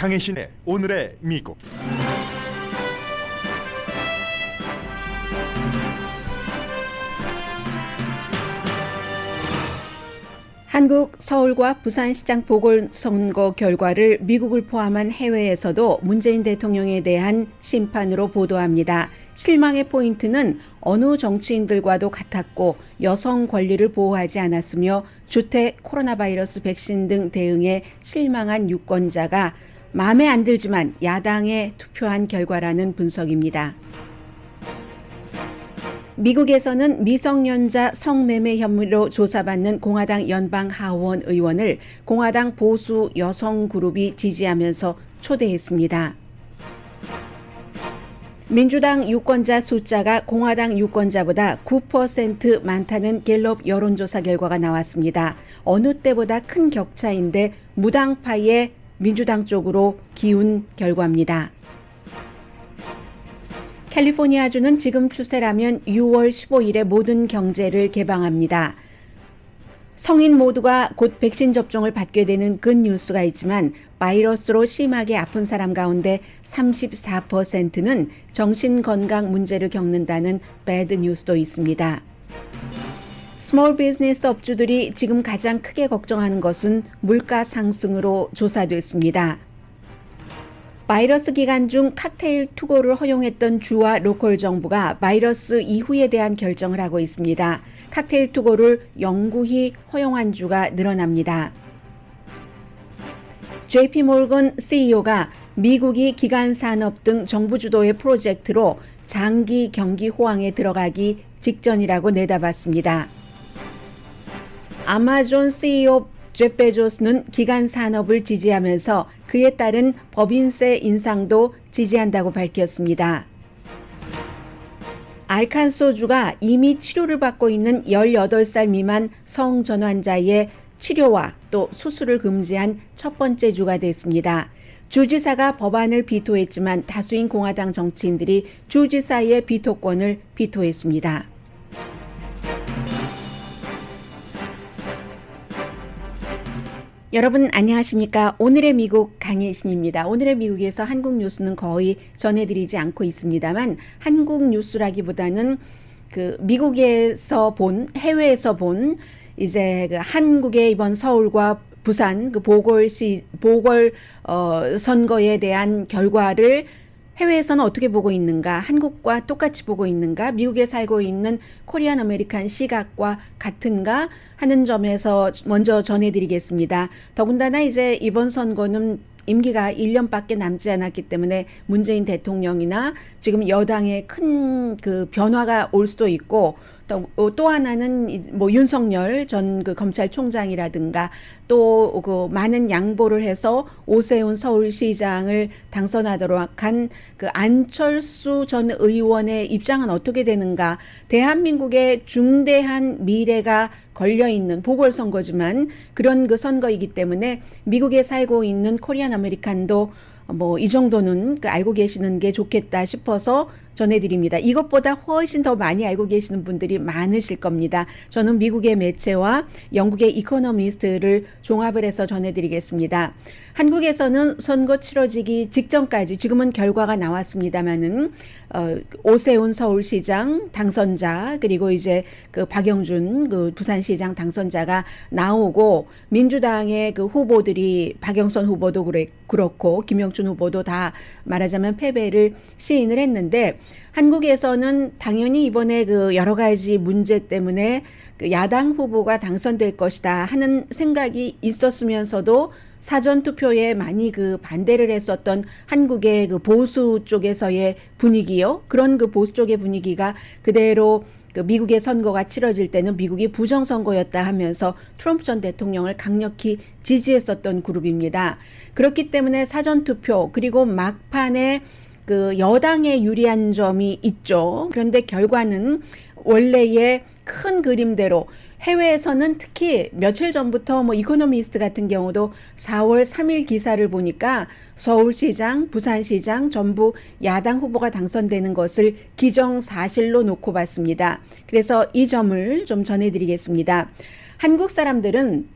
강혜신의 오늘의 미국. 한국 서울과 부산시장 보궐선거 결과를 미국을 포함한 해외에서도 문재인 대통령에 대한 심판으로 보도합니다. 실망의 포인트는 어느 정치인들과도 같았고 여성 권리를 보호하지 않았으며 주택, 코로나 바이러스 백신 등 대응에 실망한 유권자가 마음에 안 들지만 야당에 투표한 결과라는 분석입니다. 미국에서는 미성년자 성매매 혐의로 조사받는 공화당 연방 하원 의원을 공화당 보수 여성 그룹이 지지하면서 초대했습니다. 민주당 유권자 숫자가 공화당 유권자보다 9% 많다는 갤럽 여론조사 결과가 나왔습니다. 어느 때보다 큰 격차인데 무당파의 민주당 쪽으로 기운 결과입니다. 캘리포니아주는 지금 추세라면 6월 15일에 모든 경제를 개방합니다. 성인 모두가 곧 백신 접종을 받게 되는 굿뉴스가 있지만 바이러스로 심하게 아픈 사람 가운데 34%는 정신건강 문제를 겪는다는 배드 뉴스도 있습니다. 스몰 비즈니스 업주들이 지금 가장 크게 걱정하는 것은 물가 상승으로 조사됐습니다. 바이러스 기간 중 칵테일 투고를 허용했던 주와 로컬 정부가 바이러스 이후에 대한 결정을 하고 있습니다. 칵테일 투고를 영구히 허용한 주가 늘어납니다. JP 모건 CEO가 미국이 기간 산업 등 정부 주도의 프로젝트로 장기 경기 호황에 들어가기 직전이라고 내다봤습니다. 아마존 CEO 제프 베조스는 기간 산업을 지지하면서 그에 따른 법인세 인상도 지지한다고 밝혔습니다. 알칸소주가 이미 치료를 받고 있는 18살 미만 성전환자의 치료와 또 수술을 금지한 첫 번째 주가 됐습니다. 주지사가 법안을 비토했지만 다수인 공화당 정치인들이 주지사의 비토권을 비토했습니다. 여러분 안녕하십니까? 오늘의 미국 강혜신입니다. 오늘의 미국에서 한국 뉴스는 거의 전해드리지 않고 있습니다만 한국 뉴스라기보다는 그 미국에서 본 해외에서 본 이제 그 한국의 이번 서울과 부산 그 보궐 선거에 대한 결과를 해외에서는 어떻게 보고 있는가, 한국과 똑같이 보고 있는가, 미국에 살고 있는 코리안 아메리칸 시각과 같은가 하는 점에서 먼저 전해드리겠습니다. 더군다나 이제 이번 선거는 임기가 1년밖에 남지 않았기 때문에 문재인 대통령이나 지금 여당의 큰 그 변화가 올 수도 있고 또 하나는 뭐 윤석열 전 그 검찰총장이라든가 또 그 많은 양보를 해서 오세훈 서울시장을 당선하도록 한 그 안철수 전 의원의 입장은 어떻게 되는가, 대한민국의 중대한 미래가 걸려있는 보궐선거지만 그런 그 선거이기 때문에 미국에 살고 있는 코리안 아메리칸도 뭐 이 정도는 알고 계시는 게 좋겠다 싶어서 전해드립니다. 이것보다 훨씬 더 많이 알고 계시는 분들이 많으실 겁니다. 저는 미국의 매체와 영국의 이코노미스트를 종합을 해서 전해드리겠습니다. 한국에서는 선거 치러지기 직전까지 지금은 결과가 나왔습니다마는 오세훈 서울시장 당선자 그리고 이제 그 박영준 그 부산시장 당선자가 나오고 민주당의 그 후보들이 박영선 후보도 그렇고 김영춘 후보도 다 말하자면 패배를 시인을 했는데 한국에서는 당연히 이번에 그 여러 가지 문제 때문에 그 야당 후보가 당선될 것이다 하는 생각이 있었으면서도 사전 투표에 많이 그 반대를 했었던 한국의 그 보수 쪽에서의 분위기요. 그런 그 보수 쪽의 분위기가 그대로 그 미국의 선거가 치러질 때는 미국이 부정선거였다 하면서 트럼프 전 대통령을 강력히 지지했었던 그룹입니다. 그렇기 때문에 사전 투표 그리고 막판에 그 여당에 유리한 점이 있죠. 그런데 결과는 원래의 큰 그림대로 해외에서는 특히 며칠 전부터 뭐 이코노미스트 같은 경우도 4월 3일 기사를 보니까 서울시장, 부산시장 전부 야당 후보가 당선되는 것을 기정사실로 놓고 봤습니다. 그래서 이 점을 좀 전해드리겠습니다. 한국 사람들은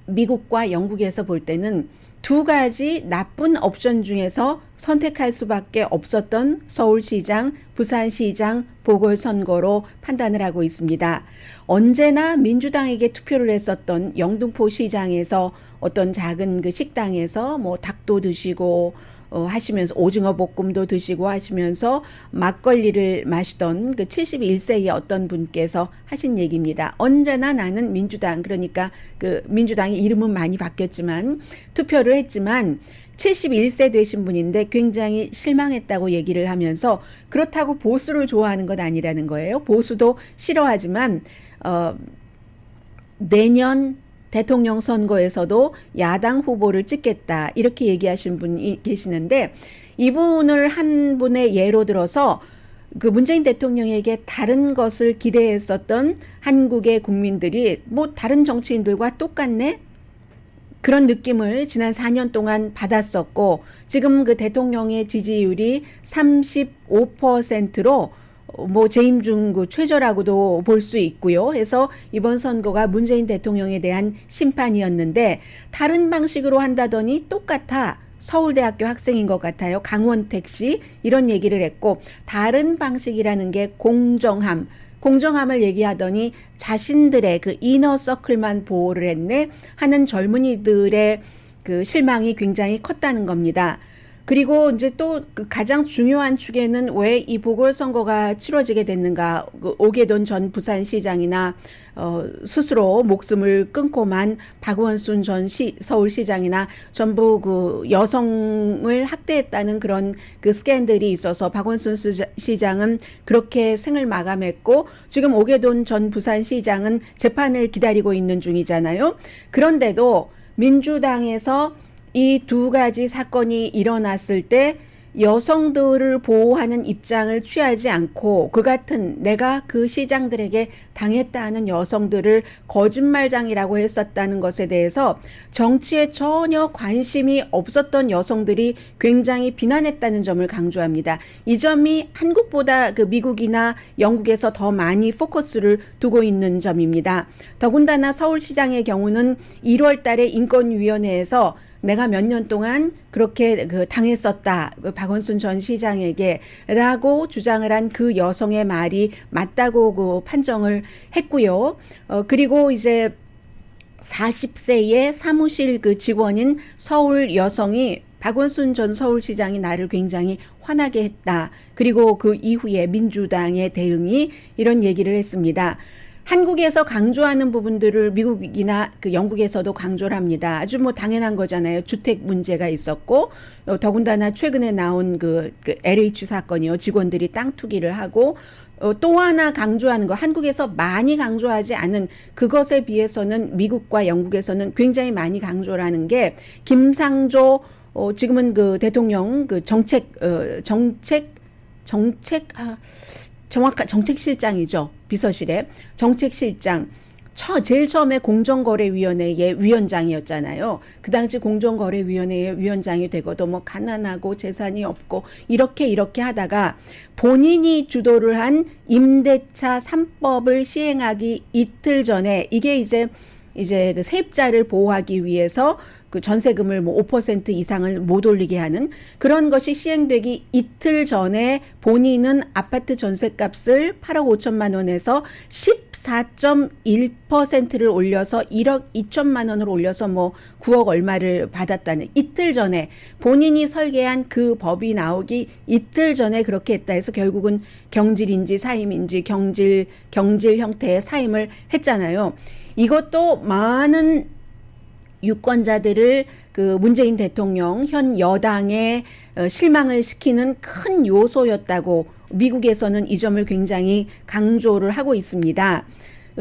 미국과 영국에서 볼 때는 두 가지 나쁜 옵션 중에서 선택할 수밖에 없었던 서울시장, 부산시장 보궐선거로 판단을 하고 있습니다. 언제나 민주당에게 투표를 했었던 영등포 시장에서 어떤 작은 그 식당에서 뭐 닭도 드시고 하시면서 오징어 볶음도 드시고 하시면서 막걸리를 마시던 그 71세의 어떤 분께서 하신 얘기입니다. 언제나 나는 민주당, 그러니까 그 민주당의 이름은 많이 바뀌었지만 투표를 했지만 71세 되신 분인데 굉장히 실망했다고 얘기를 하면서 그렇다고 보수를 좋아하는 건 아니라는 거예요. 보수도 싫어하지만 내년 대통령 선거에서도 야당 후보를 찍겠다 이렇게 얘기하신 분이 계시는데, 이분을 한 분의 예로 들어서 그 문재인 대통령에게 다른 것을 기대했었던 한국의 국민들이 뭐 다른 정치인들과 똑같네? 그런 느낌을 지난 4년 동안 받았었고, 지금 그 대통령의 지지율이 35%로 뭐 재임 중 그 최저라고도 볼 수 있고요. 해서 이번 선거가 문재인 대통령에 대한 심판이었는데, 다른 방식으로 한다더니 똑같아. 서울대학교 학생인 것 같아요. 강원택 씨 이런 얘기를 했고, 다른 방식이라는 게 공정함을 얘기하더니 자신들의 그 이너 서클만 보호를 했네 하는 젊은이들의 그 실망이 굉장히 컸다는 겁니다. 그리고 이제 또 그 가장 중요한 축에는 왜 이 보궐선거가 치러지게 됐는가, 그 오게돈 전 부산시장이나 스스로 목숨을 끊고만 박원순 전 서울시장이나 전부 그 여성을 학대했다는 그런 그 스캔들이 있어서 박원순 시장은 그렇게 생을 마감했고, 지금 오게돈 전 부산시장은 재판을 기다리고 있는 중이잖아요. 그런데도 민주당에서 이 두 가지 사건이 일어났을 때 여성들을 보호하는 입장을 취하지 않고, 그 같은 내가 그 시장들에게 당했다 하는 여성들을 거짓말장이라고 했었다는 것에 대해서 정치에 전혀 관심이 없었던 여성들이 굉장히 비난했다는 점을 강조합니다. 이 점이 한국보다 그 미국이나 영국에서 더 많이 포커스를 두고 있는 점입니다. 더군다나 서울시장의 경우는 1월 달에 인권위원회에서 내가 몇 년 동안 그렇게 그 당했었다, 그 박원순 전 시장에게 라고 주장을 한 그 여성의 말이 맞다고 그 판정을 했고요. 그리고 이제 40세의 사무실 그 직원인 서울 여성이 박원순 전 서울시장이 나를 굉장히 화나게 했다. 그리고 그 이후에 민주당의 대응이 이런 얘기를 했습니다. 한국에서 강조하는 부분들을 미국이나 그 영국에서도 강조를 합니다. 아주 뭐 당연한 거잖아요. 주택 문제가 있었고, 더군다나 최근에 나온 그 LH 사건이요. 직원들이 땅 투기를 하고, 또 하나 강조하는 거, 한국에서 많이 강조하지 않은 그것에 비해서는 미국과 영국에서는 굉장히 많이 강조를 하는 게, 김상조 지금은 그 대통령 그 정확한 정책실장이죠. 비서실에 정책실장, 제일 처음에 공정거래위원회의 위원장이었잖아요. 그 당시 공정거래위원회의 위원장이 되고도 뭐 가난하고 재산이 없고 이렇게 하다가 본인이 주도를 한 임대차 3법을 시행하기 이틀 전에, 이게 이제 그 세입자를 보호하기 위해서 그 전세금을 뭐 5% 이상을 못 올리게 하는 그런 것이 시행되기 이틀 전에 본인은 아파트 전세값을 8억 5천만 원에서 14.1%를 올려서 1억 2천만 원을 올려서 뭐 9억 얼마를 받았다는, 이틀 전에 본인이 설계한 그 법이 나오기 이틀 전에 그렇게 했다 해서 결국은 경질인지 사임인지 경질 형태의 사임을 했잖아요. 이것도 많은 유권자들을 그 문재인 대통령 현 여당에 실망을 시키는 큰 요소였다고 미국에서는 이 점을 굉장히 강조를 하고 있습니다.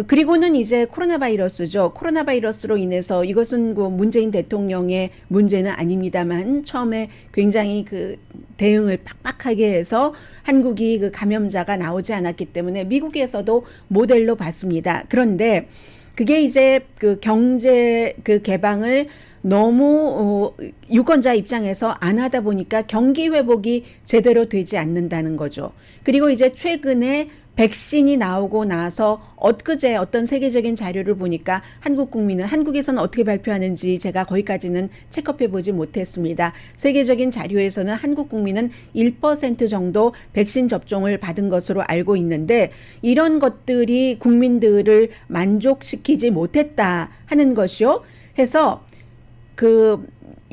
그리고는 이제 코로나 바이러스죠. 코로나 바이러스로 인해서 이것은 그 문재인 대통령의 문제는 아닙니다만 처음에 굉장히 그 대응을 빡빡하게 해서 한국이 그 감염자가 나오지 않았기 때문에 미국에서도 모델로 봤습니다. 그런데 그게 이제 그 경제 그 개방을 너무 유권자 입장에서 안 하다 보니까 경기 회복이 제대로 되지 않는다는 거죠. 그리고 이제 최근에 백신이 나오고 나서 엊그제 어떤 세계적인 자료를 보니까 한국 국민은 한국에서는 어떻게 발표하는지 제가 거기까지는 체크해 보지 못했습니다. 세계적인 자료에서는 한국 국민은 1% 정도 백신 접종을 받은 것으로 알고 있는데 이런 것들이 국민들을 만족시키지 못했다 하는 것이요. 해서 그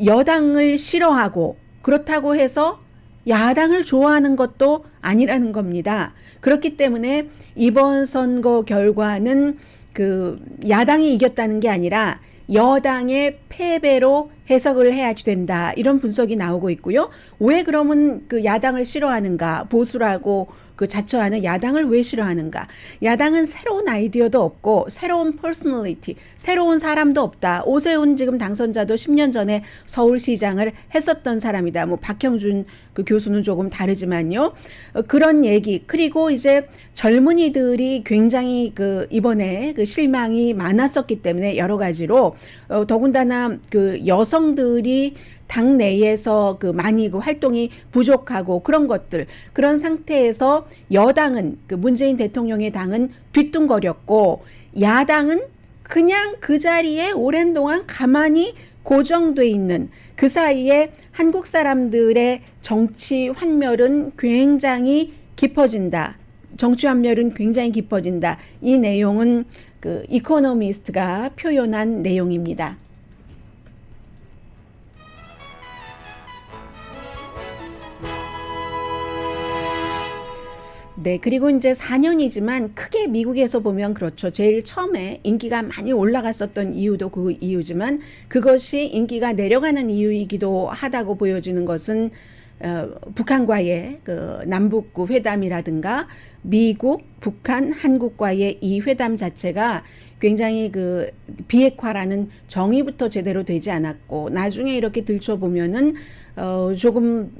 여당을 싫어하고 그렇다고 해서 야당을 좋아하는 것도 아니라는 겁니다. 그렇기 때문에 이번 선거 결과는 그 야당이 이겼다는 게 아니라 여당의 패배로 해석을 해야 된다. 이런 분석이 나오고 있고요. 왜 그러면 그 야당을 싫어하는가? 보수라고 그 자처하는 야당을 왜 싫어하는가? 야당은 새로운 아이디어도 없고 새로운 퍼스널리티, 새로운 사람도 없다. 오세훈 지금 당선자도 10년 전에 서울시장을 했었던 사람이다. 뭐 박형준 그 교수는 조금 다르지만요. 그런 얘기. 그리고 이제 젊은이들이 굉장히 그 이번에 그 실망이 많았었기 때문에 여러 가지로 더군다나 그 여성들이 당 내에서 그 많이 그 활동이 부족하고 그런 것들, 그런 상태에서 여당은 그 문재인 대통령의 당은 뒤뚱거렸고 야당은 그냥 그 자리에 오랜 동안 가만히 고정돼 있는, 그 사이에 한국 사람들의 정치 환멸은 굉장히 깊어진다. 정치 환멸은 굉장히 깊어진다. 이 내용은 그 이코노미스트가 표현한 내용입니다. 네, 그리고 이제 4년이지만 크게 미국에서 보면 그렇죠. 제일 처음에 인기가 많이 올라갔었던 이유도 그 이유지만 그것이 인기가 내려가는 이유이기도 하다고 보여지는 것은 북한과의 그 남북 회담이라든가 미국, 북한, 한국과의 이 회담 자체가 굉장히 그 비핵화라는 정의부터 제대로 되지 않았고 나중에 이렇게 들춰보면은 조금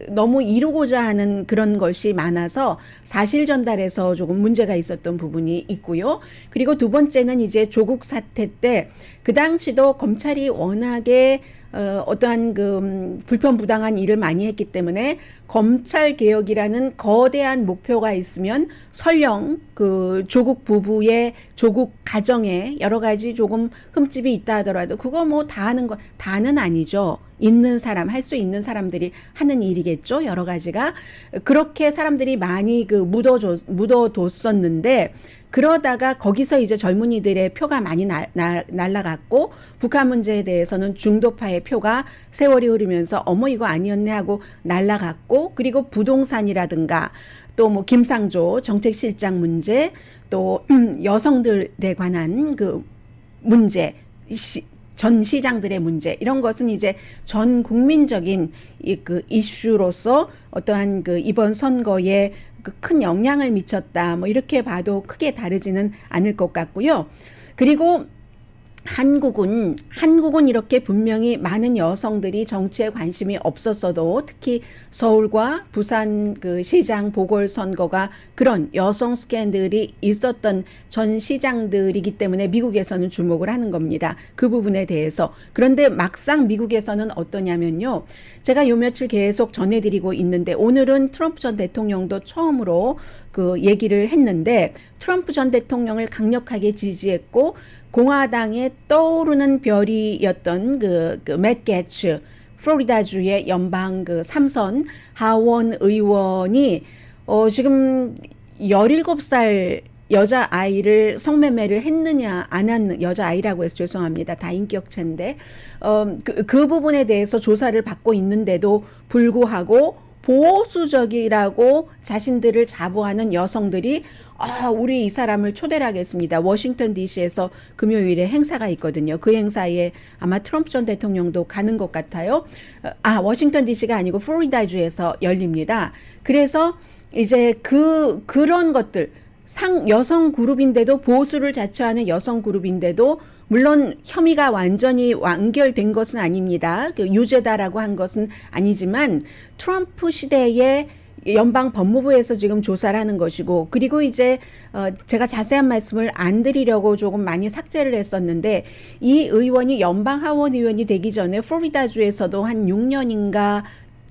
너무 이루고자 하는 그런 것이 많아서 사실 전달에서 조금 문제가 있었던 부분이 있고요. 그리고 두 번째는 이제 조국 사태 때 그 당시도 검찰이 워낙에 어떠한 그 불편부당한 일을 많이 했기 때문에 검찰 개혁이라는 거대한 목표가 있으면 설령 그 조국 부부의 조국 가정에 여러 가지 조금 흠집이 있다 하더라도 그거 뭐 다 하는 거 다는 아니죠. 있는 사람, 할 수 있는 사람들이 하는 일이겠죠. 여러 가지가. 그렇게 사람들이 많이 그 묻어뒀었는데 그러다가 거기서 이제 젊은이들의 표가 많이 날아갔고 북한 문제에 대해서는 중도파의 표가 세월이 흐르면서 어머 이거 아니었네 하고 날아갔고, 그리고 부동산이라든가 또 뭐 김상조 정책실장 문제, 또 여성들에 관한 그 문제, 전 시장들의 문제, 이런 것은 이제 전 국민적인 그 이슈로서 어떠한 그 이번 선거에 그 큰 영향을 미쳤다. 뭐 이렇게 봐도 크게 다르지는 않을 것 같고요. 그리고 한국은 이렇게 분명히 많은 여성들이 정치에 관심이 없었어도 특히 서울과 부산 그 시장 보궐선거가 그런 여성 스캔들이 있었던 전 시장들이기 때문에 미국에서는 주목을 하는 겁니다. 그 부분에 대해서. 그런데 막상 미국에서는 어떠냐면요. 제가 요 며칠 계속 전해드리고 있는데 오늘은 트럼프 전 대통령도 처음으로 그 얘기를 했는데 트럼프 전 대통령을 강력하게 지지했고 공화당의 떠오르는 별이었던 그 맷 게츠 플로리다주의 연방 그 3선 하원 의원이 지금 17살 여자아이를 성매매를 했느냐 안 한 여자아이라고 해서 죄송합니다. 다 인격체인데 그 부분에 대해서 조사를 받고 있는데도 불구하고 보수적이라고 자신들을 자부하는 여성들이 우리 이 사람을 초대를 하겠습니다. 워싱턴 DC에서 금요일에 행사가 있거든요. 그 행사에 아마 트럼프 전 대통령도 가는 것 같아요. 워싱턴 DC가 아니고 플로리다주에서 열립니다. 그래서 이제 그런 것들, 여성 그룹인데도 보수를 자처하는 여성 그룹인데도 물론 혐의가 완전히 완결된 것은 아닙니다. 유죄다라고 한 것은 아니지만 트럼프 시대에 연방 법무부에서 지금 조사를 하는 것이고, 그리고 이제 제가 자세한 말씀을 안 드리려고 조금 많이 삭제를 했었는데 이 의원이 연방 하원 의원이 되기 전에 플로리다주에서도 한 6년인가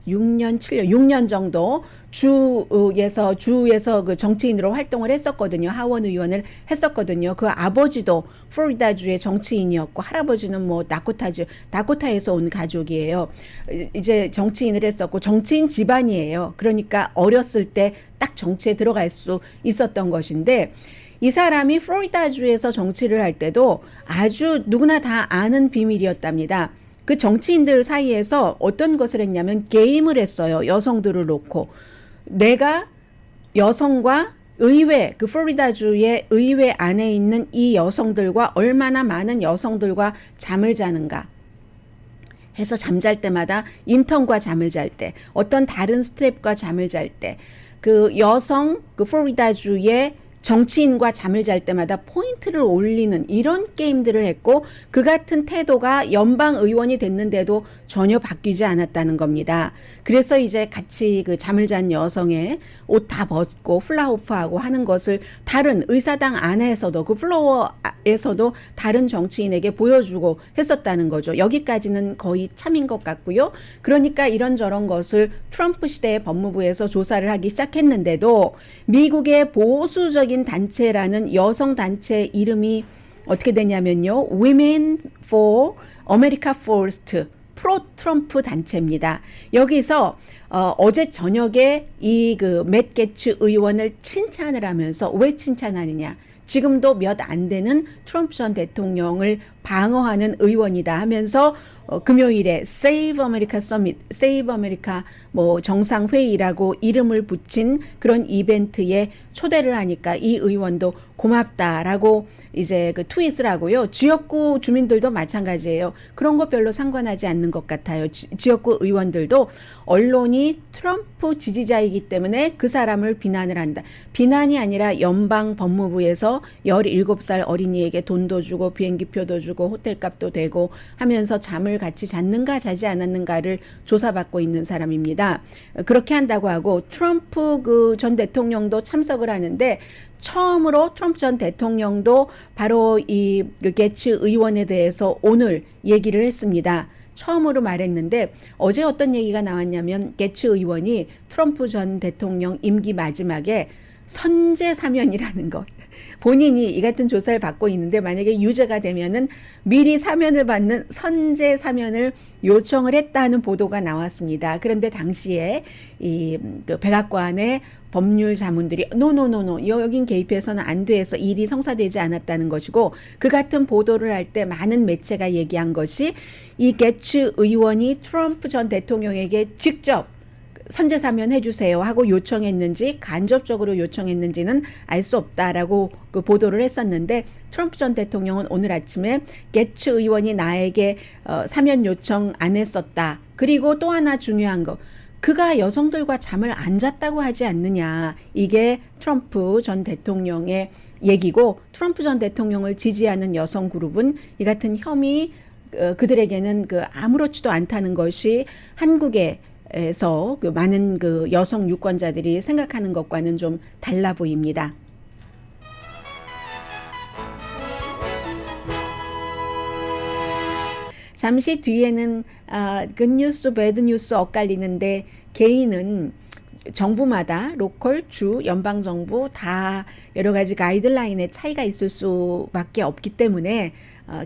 6년, 7년, 6년 정도 주에서 그 정치인으로 활동을 했었거든요. 하원 의원을 했었거든요. 그 아버지도 플로리다주의 정치인이었고 할아버지는 뭐 다코타에서 온 가족이에요. 이제 정치인을 했었고 정치인 집안이에요. 그러니까 어렸을 때 딱 정치에 들어갈 수 있었던 것인데 이 사람이 플로리다주에서 정치를 할 때도 아주 누구나 다 아는 비밀이었답니다. 그 정치인들 사이에서 어떤 것을 했냐면 게임을 했어요. 여성들을 놓고. 내가 여성과 의회, 그 플로리다주의 의회 안에 있는 이 여성들과 얼마나 많은 여성들과 잠을 자는가 해서 잠잘 때마다 인턴과 잠을 잘 때, 어떤 다른 스텝과 잠을 잘 때, 그 여성, 그 플로리다주의 정치인과 잠을 잘 때마다 포인트를 올리는 이런 게임들을 했고 그 같은 태도가 연방 의원이 됐는데도 전혀 바뀌지 않았다는 겁니다. 그래서 이제 같이 그 잠을 잔 여성의 옷 다 벗고 플라호프하고 하는 것을 다른 의사당 안에서도 그 플로어에서도 다른 정치인에게 보여주고 했었다는 거죠. 여기까지는 거의 참인 것 같고요. 그러니까 이런저런 것을 트럼프 시대의 법무부에서 조사를 하기 시작했는데도 미국의 보수적인 단체라는 여성 단체 이름이 어떻게 되냐면요. Women for America First 프로 트럼프 단체입니다. 여기서 어제 저녁에 이 그 맷 게츠 의원을 칭찬을 하면서 왜 칭찬하느냐? 지금도 몇 안 되는 트럼프 전 대통령을 방어하는 의원이다 하면서 금요일에 Save America Summit, Save America 뭐 정상회의라고 이름을 붙인 그런 이벤트에 초대를 하니까 이 의원도 고맙다라고 이제 그 트윗을 하고요. 지역구 주민들도 마찬가지예요. 그런 거 별로 상관하지 않는 것 같아요. 지역구 의원들도 언론이 트럼프 지지자이기 때문에 그 사람을 비난을 한다. 비난이 아니라 연방 법무부에서 17살 어린이에게 돈도 주고 비행기표도 주고 호텔값도 대고 하면서 잠을 같이 잤는가 자지 않았는가를 조사받고 있는 사람입니다. 그렇게 한다고 하고 트럼프 그 전 대통령도 참석을 하는데 처음으로 트럼프 전 대통령도 바로 이 게츠 의원에 대해서 오늘 얘기를 했습니다. 처음으로 말했는데 어제 어떤 얘기가 나왔냐면 게츠 의원이 트럼프 전 대통령 임기 마지막에 선제 사면이라는 것. 본인이 이 같은 조사를 받고 있는데 만약에 유죄가 되면은 미리 사면을 받는 선제 사면을 요청을 했다는 보도가 나왔습니다. 그런데 당시에 이 그 백악관의 법률 자문들이 노노노노 여긴 개입해서는 안 돼서 일이 성사되지 않았다는 것이고 그 같은 보도를 할 때 많은 매체가 얘기한 것이 이 게츠 의원이 트럼프 전 대통령에게 직접 선제 사면 해주세요 하고 요청했는지 간접적으로 요청했는지는 알 수 없다라고 그 보도를 했었는데 트럼프 전 대통령은 오늘 아침에 게츠 의원이 나에게 사면 요청 안 했었다. 그리고 또 하나 중요한 거. 그가 여성들과 잠을 안 잤다고 하지 않느냐. 이게 트럼프 전 대통령의 얘기고 트럼프 전 대통령을 지지하는 여성 그룹은 이 같은 혐의 그들에게는 그 아무렇지도 않다는 것이 한국에서 그 많은 그 여성 유권자들이 생각하는 것과는 좀 달라 보입니다. 잠시 뒤에는 굿뉴스, 배드뉴스 엇갈리는데 개인은 정부마다 로컬, 주, 연방정부 다 여러 가지 가이드라인에 차이가 있을 수밖에 없기 때문에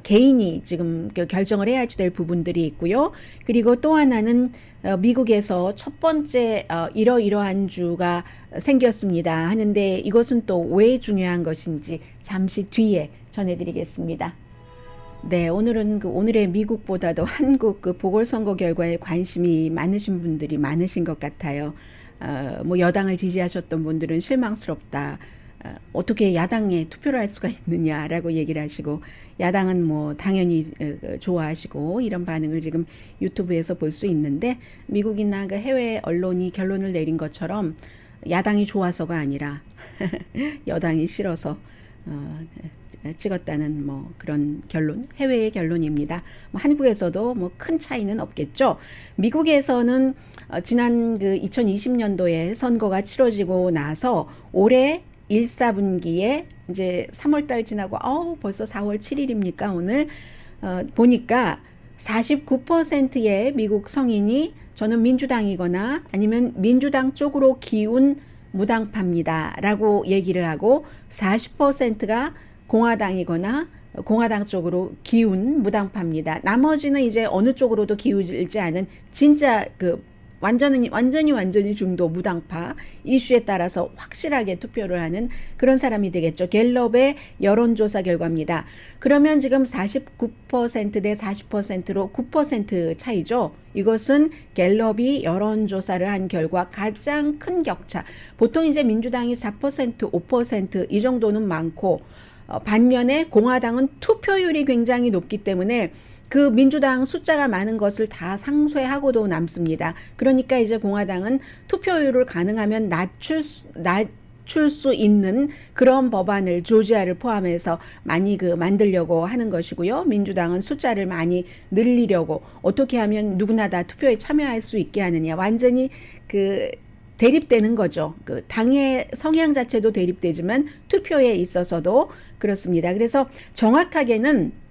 개인이 지금 결정을 해야 될 부분들이 있고요. 그리고 또 하나는 미국에서 첫 번째 이러이러한 주가 생겼습니다 하는데 이것은 또 왜 중요한 것인지 잠시 뒤에 전해드리겠습니다. 네, 오늘은 오늘의 미국보다도 한국 그 보궐선거 결과에 관심이 많으신 분들이 많으신 것 같아요. 뭐 여당을 지지하셨던 분들은 실망스럽다. 어떻게 야당에 투표를 할 수가 있느냐라고 얘기를 하시고 야당은 뭐 당연히 좋아하시고 이런 반응을 지금 유튜브에서 볼 수 있는데 미국이나 그 해외 언론이 결론을 내린 것처럼 야당이 좋아서가 아니라 여당이 싫어서 찍었다는 뭐 그런 결론, 해외의 결론입니다. 뭐 한국에서도 뭐 큰 차이는 없겠죠. 미국에서는 지난 그 2020년도에 선거가 치러지고 나서 올해 1사분기에 이제 3월 달 지나고 벌써 4월 7일입니까 오늘 보니까 49%의 미국 성인이 저는 민주당이거나 아니면 민주당 쪽으로 기운 무당파입니다 라고 얘기를 하고 40%가 공화당이거나 공화당 쪽으로 기운 무당파입니다. 나머지는 이제 어느 쪽으로도 기울지 않은 진짜 완전히 중도 무당파 이슈에 따라서 확실하게 투표를 하는 그런 사람이 되겠죠. 갤럽의 여론조사 결과입니다. 그러면 지금 49% 대 40%로 9% 차이죠. 이것은 갤럽이 여론조사를 한 결과 가장 큰 격차. 보통 이제 민주당이 4%, 5%이 정도는 많고 반면에 공화당은 투표율이 굉장히 높기 때문에 그 민주당 숫자가 많은 것을 다 상쇄하고도 남습니다. 그러니까 이제 공화당은 투표율을 가능하면 낮출 수 있는 그런 법안을 조지아를 포함해서 많이 만들려고 하는 것이고요. 민주당은 숫자를 많이 늘리려고 어떻게 하면 누구나 다 투표에 참여할 수 있게 하느냐. 완전히 대립되는 거죠. 당의 성향 자체도 대립되지만 투표에 있어서도 그렇습니다. 그래서 정확하게는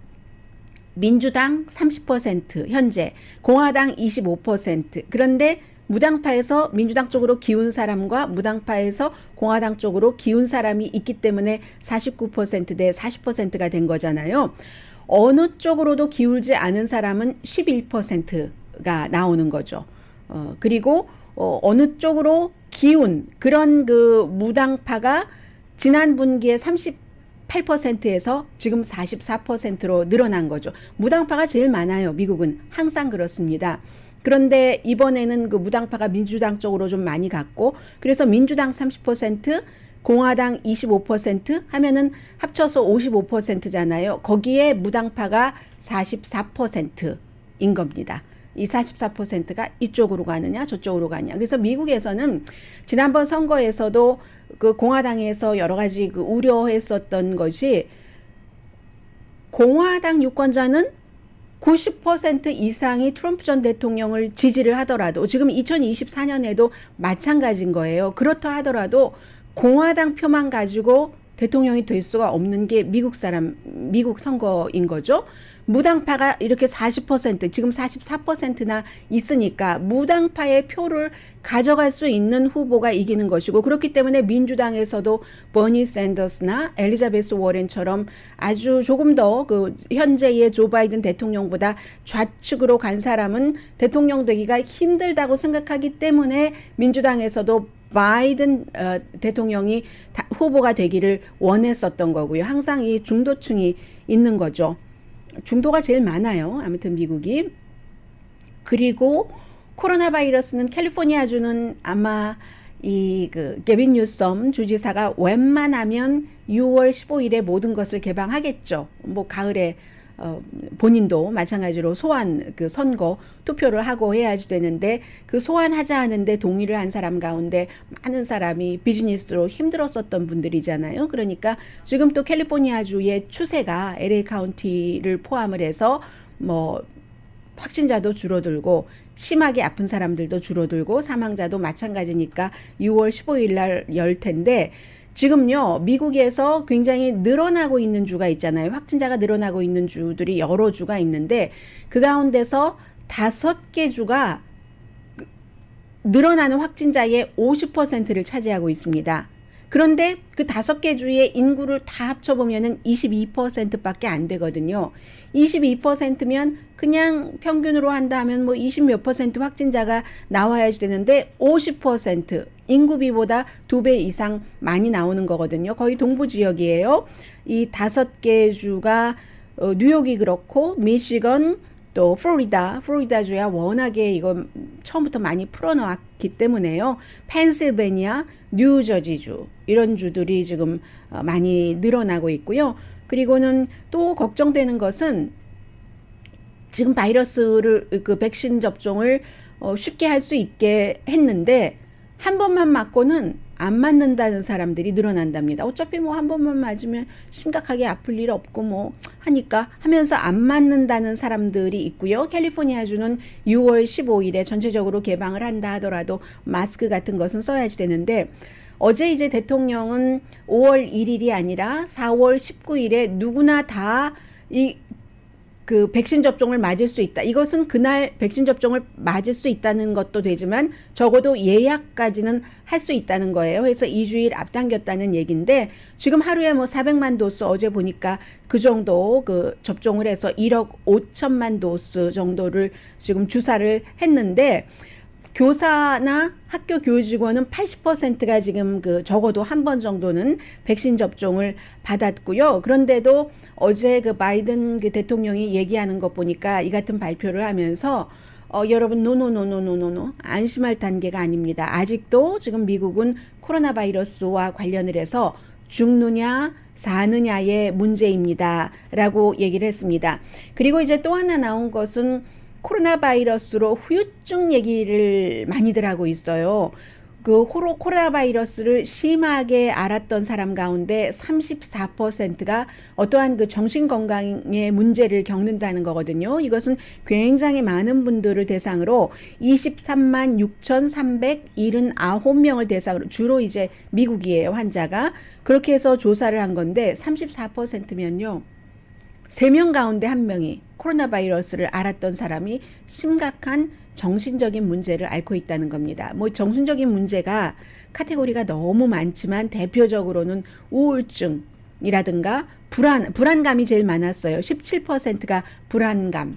민주당 30% 현재, 공화당 25%. 그런데 무당파에서 민주당 쪽으로 기운 사람과 무당파에서 공화당 쪽으로 기운 사람이 있기 때문에 49% 대 40%가 된 거잖아요. 어느 쪽으로도 기울지 않은 사람은 11%가 나오는 거죠. 그리고 어느 쪽으로 기운 그런 무당파가 지난 분기에 38%에서 지금 44%로 늘어난 거죠. 무당파가 제일 많아요. 미국은 항상 그렇습니다. 그런데 이번에는 무당파가 민주당 쪽으로 좀 많이 갔고 그래서 민주당 30%, 공화당 25% 하면은 합쳐서 55%잖아요. 거기에 무당파가 44%인 겁니다. 이 44%가 이쪽으로 가느냐 저쪽으로 가느냐. 그래서 미국에서는 지난번 선거에서도 공화당에서 여러 가지 우려했었던 것이 공화당 유권자는 90% 이상이 트럼프 전 대통령을 지지를 하더라도 지금 2024년에도 마찬가지인 거예요. 그렇다 하더라도 공화당 표만 가지고 대통령이 될 수가 없는 게 미국 선거인 거죠. 무당파가 이렇게 40% 지금 44%나 있으니까 무당파의 표를 가져갈 수 있는 후보가 이기는 것이고 그렇기 때문에 민주당에서도 버니 샌더스나 엘리자베스 워렌처럼 아주 조금 더 현재의 조 바이든 대통령보다 좌측으로 간 사람은 대통령 되기가 힘들다고 생각하기 때문에 민주당에서도 바이든 대통령이 후보가 되기를 원했었던 거고요. 항상 이 중도층이 있는 거죠. 중도가 제일 많아요. 아무튼 미국이. 그리고 코로나 바이러스는 캘리포니아주는 아마 게빈 뉴섬 주지사가 웬만하면 6월 15일에 모든 것을 개방하겠죠. 가을에 본인도 마찬가지로 소환 선거 투표를 하고 해야지 되는데 소환하자 하는데 동의를 한 사람 가운데 많은 사람이 비즈니스로 힘들었었던 분들이잖아요. 그러니까 지금 또 캘리포니아주의 추세가 LA 카운티를 포함을 해서 확진자도 줄어들고 심하게 아픈 사람들도 줄어들고 사망자도 마찬가지니까 6월 15일 날 열 텐데 지금요 미국에서 굉장히 늘어나고 있는 주가 있잖아요. 확진자가 늘어나고 있는 주들이 여러 주가 있는데 그 가운데서 5개 주가 늘어나는 확진자의 50%를 차지하고 있습니다. 그런데 그 5개 주의 인구를 다 합쳐보면은 22%밖에 안 되거든요. 22%면 그냥 평균으로 한다면 20몇 % 확진자가 나와야지 되는데 50% 인구비보다 2배 이상 많이 나오는 거거든요. 거의 동부 지역이에요. 이 5개 주가 뉴욕이 그렇고 미시건 또 플로리다주야 워낙에 이거 처음부터 많이 풀어놓았기 때문에요. 펜실베니아, 뉴저지주 이런 주들이 지금 많이 늘어나고 있고요. 그리고는 또 걱정되는 것은 지금 바이러스를 백신 접종을 쉽게 할 수 있게 했는데 한 번만 맞고는 안 맞는다는 사람들이 늘어난답니다. 어차피 한 번만 맞으면 심각하게 아플 일 없고 하니까 하면서 안 맞는다는 사람들이 있고요. 캘리포니아주는 6월 15일에 전체적으로 개방을 한다 하더라도 마스크 같은 것은 써야지 되는데 어제 이제 대통령은 5월 1일이 아니라 4월 19일에 누구나 다 그 백신 접종을 맞을 수 있다. 이것은 그날 백신 접종을 맞을 수 있다는 것도 되지만 적어도 예약까지는 할 수 있다는 거예요. 그래서 2주일 앞당겼다는 얘기인데 지금 하루에 뭐 400만 도스 어제 보니까 그 정도 그 접종을 해서 1억 5천만 도스 정도를 지금 주사를 했는데 교사나 학교 교직원은 80%가 지금 그 적어도 한 번 정도는 백신 접종을 받았고요. 그런데도 어제 그 바이든 그 대통령이 얘기하는 것 보니까 이 같은 발표를 하면서 여러분 노노노노노노노 안심할 단계가 아닙니다. 아직도 지금 미국은 코로나 바이러스와 관련을 해서 죽느냐 사느냐의 문제입니다. 라고 얘기를 했습니다. 그리고 이제 또 하나 나온 것은 코로나 바이러스로 후유증 얘기를 많이들 하고 있어요. 그 코로나 바이러스를 심하게 앓았던 사람 가운데 34%가 어떠한 그 정신건강의 문제를 겪는다는 거거든요. 이것은 굉장히 많은 분들을 대상으로 23만 6,379명을 대상으로 주로 이제 미국이에요, 환자가. 그렇게 해서 조사를 한 건데 34%면요. 3명 가운데 1명이 코로나 바이러스를 앓았던 사람이 심각한 정신적인 문제를 앓고 있다는 겁니다. 뭐 정신적인 문제가 카테고리가 너무 많지만 대표적으로는 우울증이라든가 불안감이 제일 많았어요. 17%가 불안감,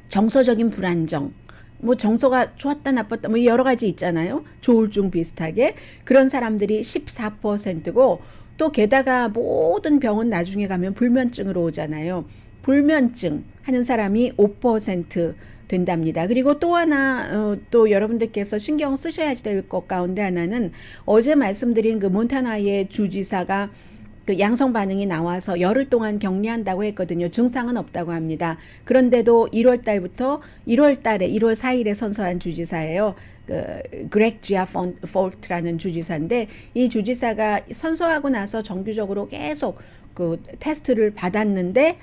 정서적인 불안정, 뭐 정서가 좋았다 나빴다 뭐 여러 가지 있잖아요. 조울증 비슷하게 그런 사람들이 14%고 또 게다가 모든 병은 나중에 가면 불면증으로 오잖아요. 불면증 하는 사람이 5% 된답니다. 그리고 또 하나 또 여러분들께서 신경 쓰셔야 될 것 가운데 하나는 어제 말씀드린 그 몬타나의 주지사가 그 양성 반응이 나와서 열흘 동안 격리한다고 했거든요. 증상은 없다고 합니다. 그런데도 1월 달부터 1월 4일에 선서한 주지사예요. 그렉 지아폴트라는 주지사인데 이 주지사가 선서하고 나서 정규적으로 계속 그 테스트를 받았는데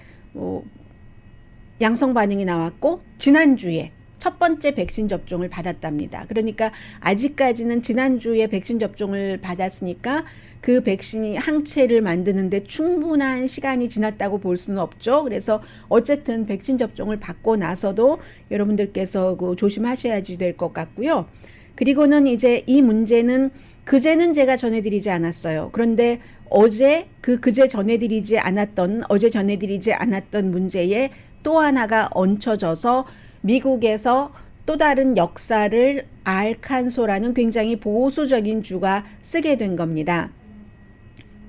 양성 반응이 나왔고 지난주에 첫 번째 백신 접종을 받았답니다. 그러니까 아직까지는 지난주에 백신 접종을 받았으니까 그 백신이 항체를 만드는데 충분한 시간이 지났다고 볼 수는 없죠. 그래서 어쨌든 백신 접종을 받고 나서도 여러분들께서 그 조심하셔야지 될 것 같고요. 그리고는 이제 이 문제는 그제는 제가 전해드리지 않았어요. 그런데 어제 어제 전해드리지 않았던 문제에 또 하나가 얹혀져서 미국에서 또 다른 역사를 알칸소라는 굉장히 보수적인 주가 쓰게 된 겁니다.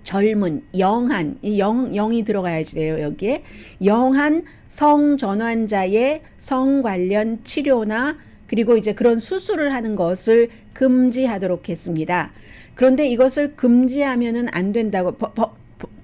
젊은, 영한, 영이 들어가야지 돼요, 여기에. 영한 성전환자의 성 관련 치료나 그리고 이제 그런 수술을 하는 것을 금지하도록 했습니다. 그런데 이것을 금지하면은 안 된다고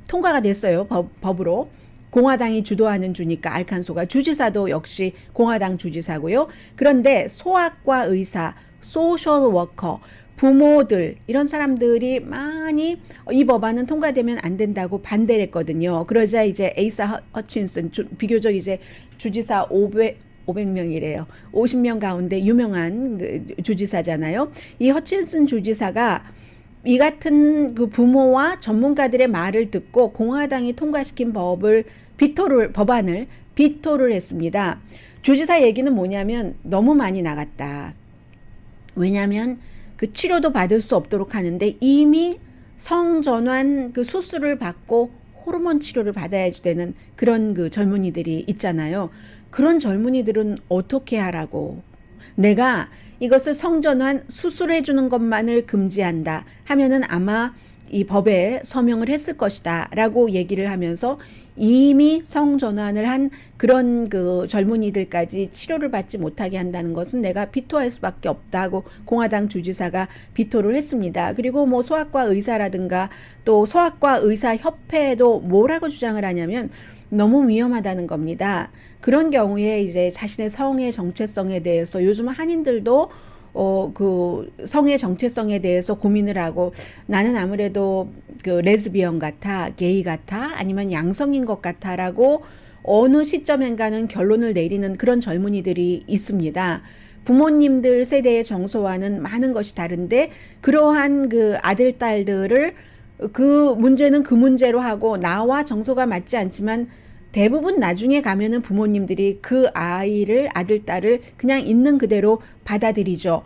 통과가 됐어요, 법으로. 공화당이 주도하는 주니까 알칸소가 주지사도 역시 공화당 주지사고요. 그런데 소아과 의사, 소셜 워커, 부모들 이런 사람들이 많이 이 법안은 통과되면 안 된다고 반대를 했거든요. 그러자 이제 에이사 허친슨 비교적 이제 주지사 500명이래요. 50명 가운데 유명한 그 주지사잖아요. 이 허친슨 주지사가 이 같은 그 부모와 전문가들의 말을 듣고 공화당이 통과시킨 법안을 비토를 했습니다. 주지사 얘기는 뭐냐면 너무 많이 나갔다. 왜냐하면 그 치료도 받을 수 없도록 하는데 이미 성전환 그 수술을 받고 호르몬 치료를 받아야지 되는 그런 그 젊은이들이 있잖아요. 그런 젊은이들은 어떻게 하라고? 내가 이것을 성전환 수술해 주는 것만을 금지한다 하면은 아마 이 법에 서명을 했을 것이다 라고 얘기를 하면서 이미 성전환을 한 그런 그 젊은이들까지 치료를 받지 못하게 한다는 것은 내가 비토할 수밖에 없다고 공화당 주지사가 비토를 했습니다. 그리고 뭐 소아과 의사라든가 또 소아과 의사 협회도 뭐라고 주장을 하냐면 너무 위험하다는 겁니다. 그런 경우에 이제 자신의 성의 정체성에 대해서 요즘 한인들도 그 성의 정체성에 대해서 고민을 하고 나는 아무래도 그 레즈비언 같아, 게이 같아, 아니면 양성인 것 같아라고 어느 시점인가는 결론을 내리는 그런 젊은이들이 있습니다. 부모님들 세대의 정서와는 많은 것이 다른데 그러한 그 아들, 딸들을 그 문제는 그 문제로 하고 나와 정서가 맞지 않지만 대부분 나중에 가면은 부모님들이 그 아이를, 아들, 딸을 그냥 있는 그대로 받아들이죠.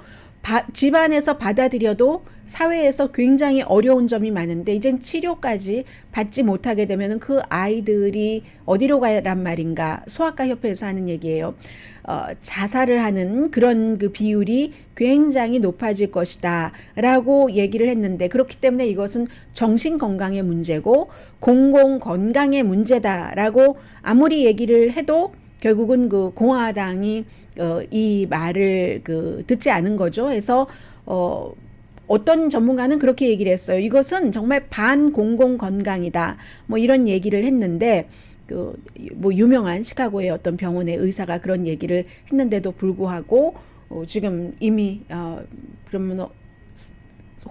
집안에서 받아들여도 사회에서 굉장히 어려운 점이 많은데 이젠 치료까지 받지 못하게 되면 그 아이들이 어디로 가란 말인가. 소아과 협회에서 하는 얘기예요. 자살을 하는 그런 그 비율이 굉장히 높아질 것이다 라고 얘기를 했는데, 그렇기 때문에 이것은 정신건강의 문제고 공공건강의 문제다라고 아무리 얘기를 해도 결국은 그 공화당이 이 말을 듣지 않은 거죠. 그래서 어떤 전문가는 그렇게 얘기를 했어요. 이것은 정말 반공공건강이다. 뭐 이런 얘기를 했는데, 뭐 유명한 시카고의 어떤 병원의 의사가 그런 얘기를 했는데도 불구하고 지금 이미 그러면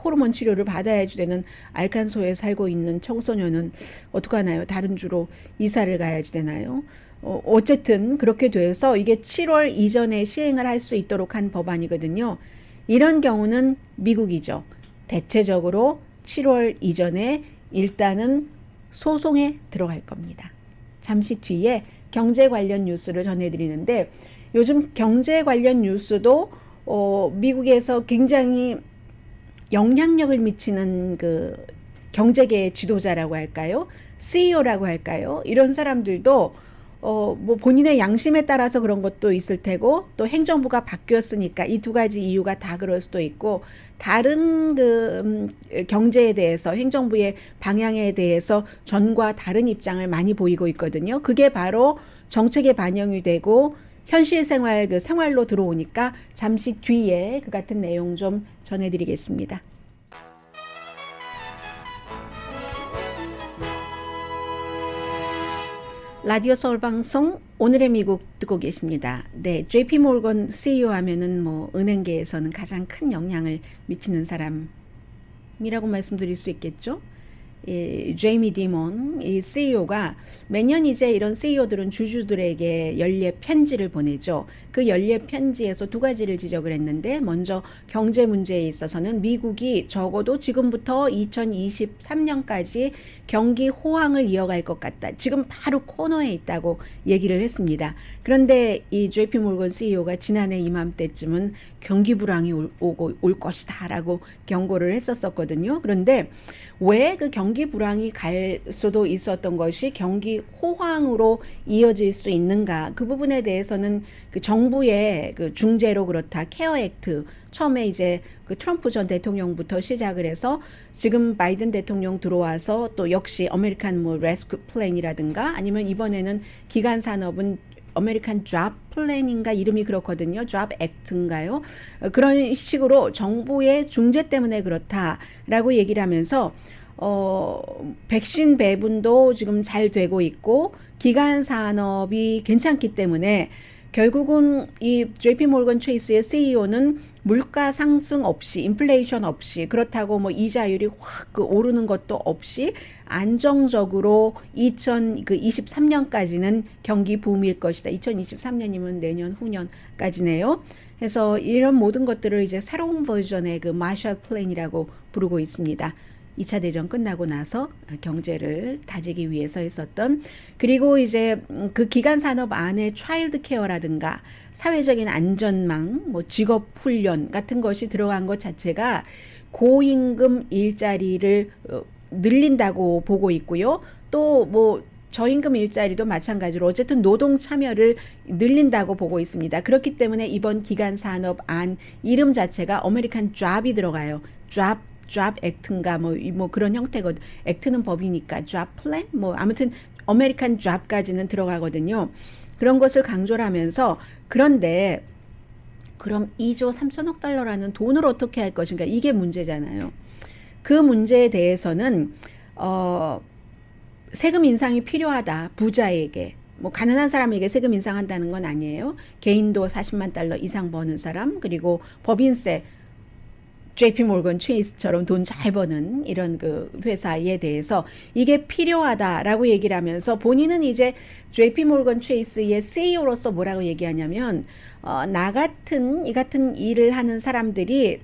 호르몬 치료를 받아야지 되는 알칸소에 살고 있는 청소년은 어떡하나요? 다른 주로 이사를 가야지 되나요? 어쨌든 그렇게 돼서 이게 7월 이전에 시행을 할 수 있도록 한 법안이거든요. 이런 경우는 미국이죠. 대체적으로 7월 이전에 일단은 소송에 들어갈 겁니다. 잠시 뒤에 경제 관련 뉴스를 전해드리는데, 요즘 경제 관련 뉴스도 미국에서 굉장히 영향력을 미치는 그 경제계의 지도자라고 할까요? CEO라고 할까요? 이런 사람들도 뭐 본인의 양심에 따라서 그런 것도 있을 테고, 또 행정부가 바뀌었으니까 이 두 가지 이유가 다 그럴 수도 있고, 다른 경제에 대해서, 행정부의 방향에 대해서 전과 다른 입장을 많이 보이고 있거든요. 그게 바로 정책에 반영이 되고 현실 생활로 들어오니까 잠시 뒤에 그 같은 내용 좀 전해드리겠습니다. 라디오 서울 방송 오늘의 미국 듣고 계십니다. 네, JP 모건 CEO 하면은 뭐 은행계에서는 가장 큰 영향을 미치는 사람이라고 말씀드릴 수 있겠죠. 제이미 디몬 이 CEO가 매년 이제 이런 CEO들은 주주들에게 연례 편지를 보내죠. 그 연례 편지에서 두 가지를 지적을 했는데, 먼저 경제 문제에 있어서는 미국이 적어도 지금부터 2023년까지 경기 호황을 이어갈 것 같다. 지금 바로 코너에 있다고 얘기를 했습니다. 그런데 이 JP 모건 CEO가 지난해 이맘때쯤은 경기 불황이 올 것이다 라고 경고를 했었거든요. 그런데 왜 그 경기 불황이 갈 수도 있었던 것이 경기 호황으로 이어질 수 있는가, 그 부분에 대해서는 그 정부의 그 중재로 그렇다. 케어 액트 처음에 이제 그 트럼프 전 대통령부터 시작을 해서 지금 바이든 대통령 들어와서 또 역시 아메리칸 뭐 레스큐 플랜이라든가, 아니면 이번에는 기간 산업은 아메리칸 잡 플랜인가 이름이 그렇거든요. 잡 액트인가요? 그런 식으로 정부의 중재 때문에 그렇다라고 얘기를 하면서 백신 배분도 지금 잘 되고 있고 기간 산업이 괜찮기 때문에 결국은 이 JP 모건 체이스의 CEO는 물가 상승 없이, 인플레이션 없이, 그렇다고 뭐 이자율이 확 오르는 것도 없이 안정적으로 2023년까지는 경기 붐일 것이다. 2023년이면 내년 후년까지네요. 그래서 이런 모든 것들을 이제 새로운 버전의 그 마셜 플랜이라고 부르고 있습니다. 2차 대전 끝나고 나서 경제를 다지기 위해서 했었던, 그리고 이제 그 기간 산업 안에 차일드 케어라든가 사회적인 안전망, 뭐 직업 훈련 같은 것이 들어간 것 자체가 고임금 일자리를 늘린다고 보고 있고요. 또 뭐 저임금 일자리도 마찬가지로 어쨌든 노동 참여를 늘린다고 보고 있습니다. 그렇기 때문에 이번 기간 산업 안 이름 자체가 아메리칸 잡이 들어가요. 잡 액트인가 뭐 그런 형태거든. 액트는 법이니까 잡 플랜 뭐 아무튼 아메리칸 잡까지는 들어가거든요. 그런 것을 강조를 하면서, 그런데 그럼 2조 3천억 달러라는 돈을 어떻게 할 것인가, 이게 문제잖아요. 그 문제에 대해서는 세금 인상이 필요하다. 부자에게, 뭐 가난한 사람에게 세금 인상한다는 건 아니에요. 개인도 40만 달러 이상 버는 사람, 그리고 법인세, JP 모건 체이스처럼 돈 잘 버는 이런 그 회사에 대해서 이게 필요하다라고 얘기를 하면서, 본인은 이제 JP 모건 체이스의 CEO로서 뭐라고 얘기하냐면 이 같은 일을 하는 사람들이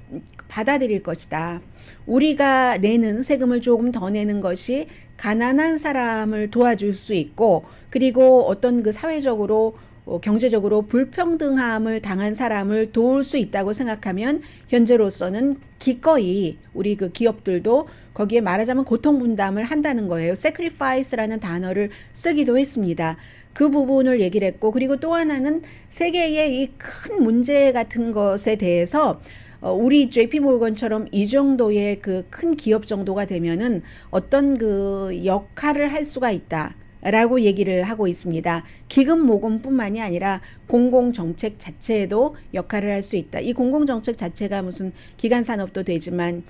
받아들일 것이다. 우리가 내는 세금을 조금 더 내는 것이 가난한 사람을 도와줄 수 있고, 그리고 어떤 그 사회적으로 경제적으로 불평등함을 당한 사람을 도울 수 있다고 생각하면 현재로서는 기꺼이 우리 그 기업들도 거기에 말하자면 고통 분담을 한다는 거예요. sacrifice라는 단어를 쓰기도 했습니다. 그 부분을 얘기를 했고, 그리고 또 하나는 세계의 이 큰 문제 같은 것에 대해서 우리 JP 모건처럼 이 정도의 그 큰 기업 정도가 되면은 어떤 그 역할을 할 수가 있다. 라고 얘기를 하고 있습니다. 기금 모금뿐만이 아니라 공공정책 자체에도 역할을 할 수 있다. 이 공공정책 자체가 무슨 기간산업도 되지만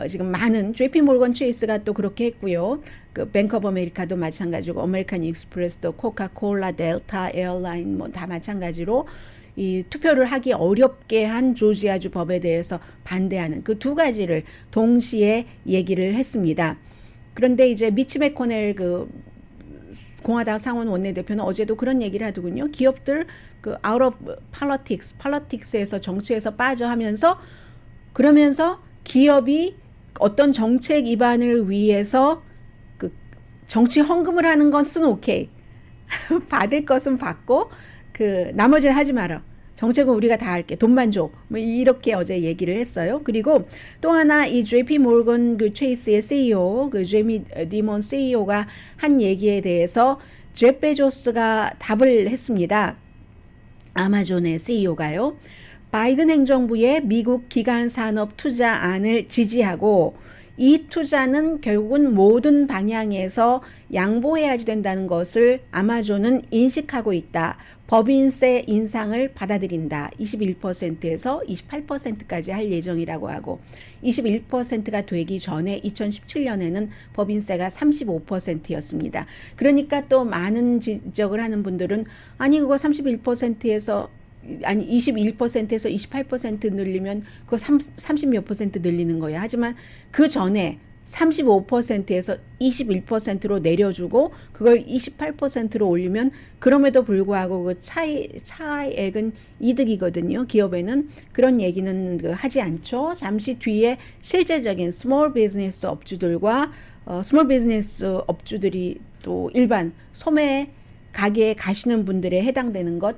지금 많은 JP 모건 체이스가 또 그렇게 했고요. 그 뱅크 오브 아메리카도 마찬가지고 아메리칸 익스프레스도 코카콜라, 델타, 에어라인 뭐 다 마찬가지로 이 투표를 하기 어렵게 한 조지아주 법에 대해서 반대하는 그 두 가지를 동시에 얘기를 했습니다. 그런데 이제 미치 매코넬 그 공화당 상원 원내대표는 어제도 그런 얘기를 하더군요. 기업들 그 out of politics에서 정치에서 빠져 하면서 그러면서 기업이 어떤 정책 위반을 위해서 그 정치 헌금을 하는 것은 오케이. 받을 것은 받고 그 나머지는 하지 마라. 정책은 우리가 다 할게. 돈만 줘. 뭐 이렇게 어제 얘기를 했어요. 그리고 또 하나 이 JP 모건 그 체이스의 CEO, 그 제이미 디몬 CEO가 한 얘기에 대해서 제프 베조스가 답을 했습니다. 아마존의 CEO가요. 바이든 행정부의 미국 기간 산업 투자안을 지지하고 이 투자는 결국은 모든 방향에서 양보해야 된다는 것을 아마존은 인식하고 있다. 법인세 인상을 받아들인다. 21%에서 28%까지 할 예정이라고 하고 21%가 되기 전에 2017년에는 법인세가 35%였습니다. 그러니까 또 많은 지적을 하는 분들은 아니 그거 31%에서 아니 21%에서 28% 늘리면 그거 30몇 퍼센트 늘리는 거야. 하지만 그 전에 35%에서 21%로 내려주고 그걸 28%로 올리면 그럼에도 불구하고 그 차액은 이득이거든요. 기업에는 그런 얘기는 하지 않죠. 잠시 뒤에 실제적인 스몰 비즈니스 업주들과 스몰 비즈니스 업주들이 또 일반 소매 가게에 가시는 분들에 해당되는 것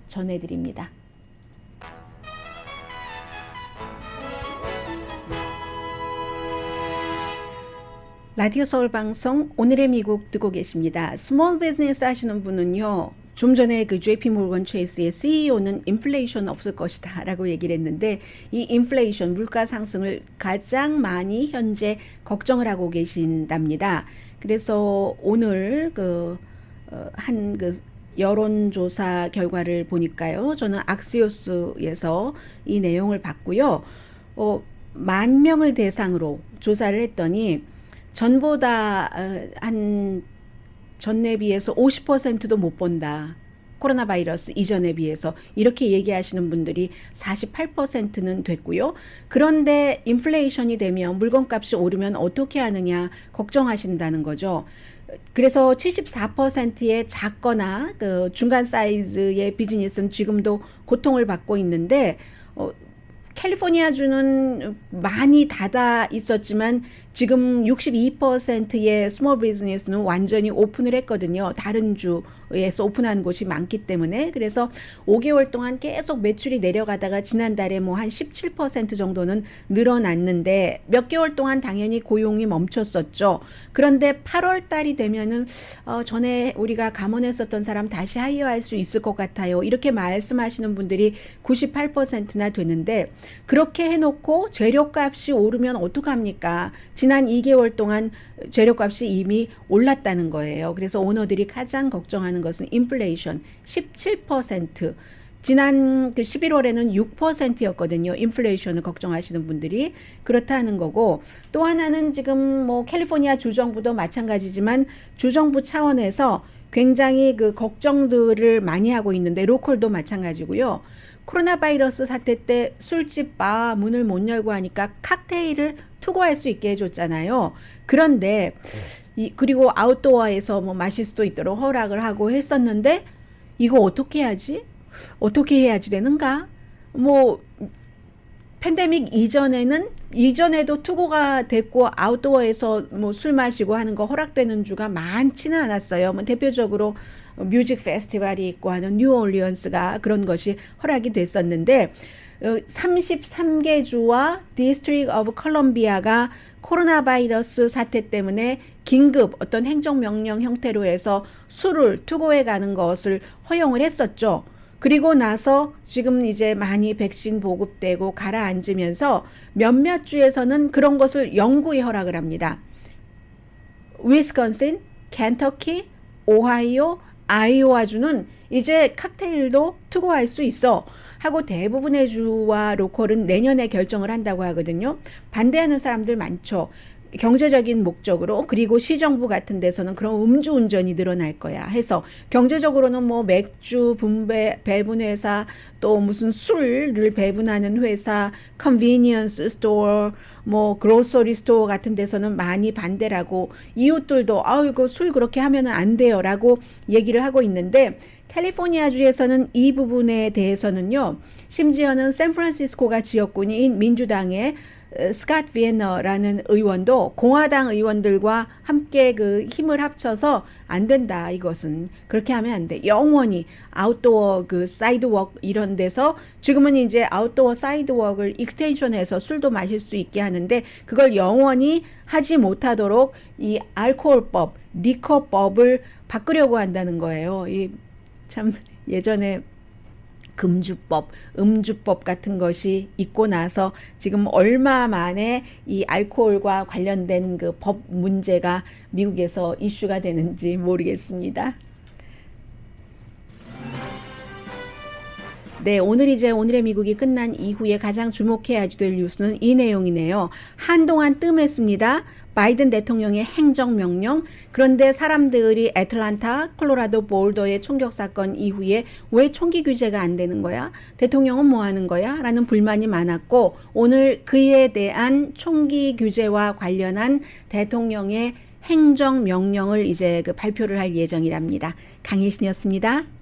전해드립니다. 라디오 서울 방송 오늘의 미국 듣고 계십니다. 스몰 비즈니스 하시는 분은요. 좀 전에 그 JP 모건 체이스의 CEO는 인플레이션 없을 것이다 라고 얘기를 했는데 이 인플레이션 물가 상승을 가장 많이 현재 걱정을 하고 계신답니다. 그래서 오늘 한 여론조사 결과를 보니까요. 저는 악시오스에서 이 내용을 봤고요. 10,000명을 대상으로 조사를 했더니 전보다 전에 비해서 50%도 못 본다. 코로나 바이러스 이전에 비해서 이렇게 얘기하시는 분들이 48%는 됐고요. 그런데 인플레이션이 되면 물건값이 오르면 어떻게 하느냐 걱정하신다는 거죠. 그래서 74%의 작거나 그 중간 사이즈의 비즈니스는 지금도 고통을 받고 있는데 캘리포니아주는 많이 닫아 있었지만 지금 62%의 스몰 비즈니스는 완전히 오픈을 했거든요. 다른 주에서 오픈한 곳이 많기 때문에. 그래서 5개월 동안 계속 매출이 내려가다가 지난달에 뭐 한 17% 정도는 늘어났는데 몇 개월 동안 당연히 고용이 멈췄었죠. 그런데 8월 달이 되면은 전에 우리가 감원했었던 사람 다시 하이어할 수 있을 것 같아요. 이렇게 말씀하시는 분들이 98%나 되는데 그렇게 해놓고 재료값이 오르면 어떡합니까? 지난 2개월 동안 재료값이 이미 올랐다는 거예요. 그래서 오너들이 가장 걱정하는 것은 인플레이션 17%. 지난 11월에는 6%였거든요. 인플레이션을 걱정하시는 분들이 그렇다는 거고 또 하나는 지금 뭐 캘리포니아 주정부도 마찬가지지만 주정부 차원에서 굉장히 그 걱정들을 많이 하고 있는데 로컬도 마찬가지고요. 코로나 바이러스 사태 때 술집 바 문을 못 열고 하니까 칵테일을 투고할 수 있게 해줬잖아요. 그런데 그리고 아웃도어에서 뭐 마실 수도 있도록 허락을 하고 했었는데 이거 어떻게 해야지? 어떻게 해야지 되는가? 뭐 팬데믹 이전에도 투고가 됐고 아웃도어에서 뭐 술 마시고 하는 거 허락되는 주가 많지는 않았어요. 뭐 대표적으로 뮤직 페스티벌이 있고 하는 뉴올리언스가 그런 것이 허락이 됐었는데 33개 주와 디스트릭 오브 컬럼비아가 코로나 바이러스 사태 때문에 긴급 어떤 행정명령 형태로 해서 술을 투고해 가는 것을 허용을 했었죠. 그리고 나서 지금 이제 많이 백신 보급되고 가라앉으면서 몇몇 주에서는 그런 것을 영구히 허락을 합니다. 위스콘신, 켄터키, 오하이오, 아이오와주는 이제 칵테일도 투고할 수 있어 하고 대부분의 주와 로컬은 내년에 결정을 한다고 하거든요. 반대하는 사람들 많죠. 경제적인 목적으로, 그리고 시정부 같은 데서는 그런 음주운전이 늘어날 거야 해서 경제적으로는 뭐 맥주 배분 회사, 또 무슨 술을 배분하는 회사, 컨비니언스 스토어, 뭐 그로서리 스토어 같은 데서는 많이 반대를 하고, 이웃들도 이거 술 그렇게 하면은 안 돼요라고 얘기를 하고 있는데, 캘리포니아주에서는 이 부분에 대해서는요, 심지어는 샌프란시스코가 지역구인 민주당의 스캇 비에너라는 의원도 공화당 의원들과 함께 그 힘을 합쳐서 안 된다, 이것은 그렇게 하면 안 돼, 영원히 아웃도어 그 사이드워크 이런 데서, 지금은 이제 아웃도어 사이드워크를 익스텐션해서 술도 마실 수 있게 하는데 그걸 영원히 하지 못하도록 이 알코올법, 리커법을 바꾸려고 한다는 거예요. 이 참 예전에 금주법, 음주법 같은 것이 있고 나서 지금 얼마 만에 이 알코올과 관련된 그 법 문제가 미국에서 이슈가 되는지 모르겠습니다. 네, 오늘의 미국이 끝난 이후에 가장 주목해야 될 뉴스는 이 내용이네요. 한동안 뜸했습니다. 바이든 대통령의 행정명령. 그런데 사람들이 애틀란타, 콜로라도 볼더의 총격 사건 이후에 왜 총기 규제가 안 되는 거야? 대통령은 뭐 하는 거야? 라는 불만이 많았고, 오늘 그에 대한 총기 규제와 관련한 대통령의 행정명령을 이제 발표를 할 예정이랍니다. 강혜신이었습니다.